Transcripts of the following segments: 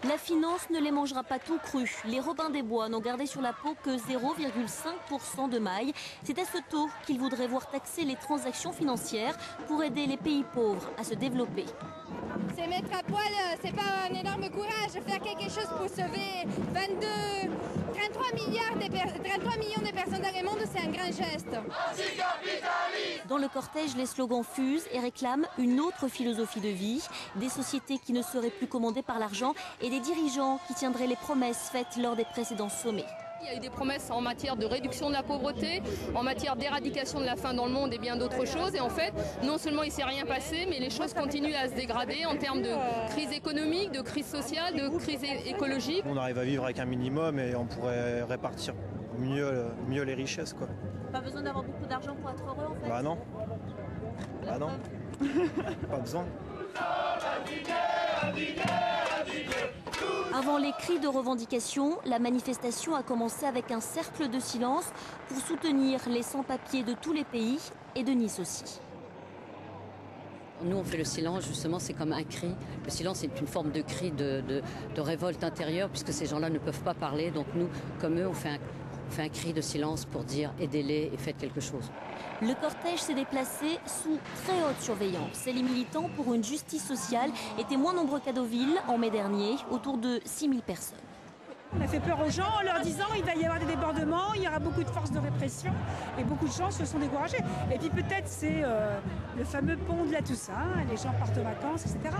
La finance ne les mangera pas tout cru. Les Robins des Bois n'ont gardé sur la peau que 0,5% de maille. C'est à ce taux qu'ils voudraient voir taxer les transactions financières pour aider les pays pauvres à se développer. C'est mettre à poil, c'est pas un énorme courage. Faire quelque chose pour sauver 33 millions de personnes dans le monde, c'est un grand geste. Dans le cortège, les slogans fusent et réclament une autre philosophie de vie, des sociétés qui ne seraient plus commandées par l'argent et des dirigeants qui tiendraient les promesses faites lors des précédents sommets. Il y a eu des promesses en matière de réduction de la pauvreté, en matière d'éradication de la faim dans le monde et bien d'autres choses. Et en fait, non seulement il ne s'est rien passé, mais les choses continuent à se dégrader en termes de crise économique, de crise sociale, de crise écologique. On arrive à vivre avec un minimum et on pourrait répartir mieux les richesses, quoi. Pas besoin d'avoir beaucoup d'argent pour être heureux en fait. Bah non. Bah non. Pas besoin. Avant les cris de revendication, la manifestation a commencé avec un cercle de silence pour soutenir les sans-papiers de tous les pays et de Nice aussi. Nous, on fait le silence, justement, c'est comme un cri. Le silence est une forme de cri de révolte intérieure, puisque ces gens-là ne peuvent pas parler. Donc nous, comme eux, on fait un cri de silence pour dire aidez-les et faites quelque chose. Le cortège s'est déplacé sous très haute surveillance. Et les militants pour une justice sociale étaient moins nombreux qu'à Deauville en mai dernier, autour de 6000 personnes. On a fait peur aux gens en leur disant qu'il va y avoir des débordements, il y aura beaucoup de forces de répression et beaucoup de gens se sont découragés. Et puis peut-être c'est le fameux pont de la Toussaint, les gens partent en vacances, etc.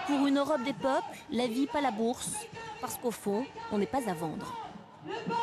Pour une Europe des peuples, la vie pas la bourse, parce qu'au fond, on n'est pas à vendre. Le peuple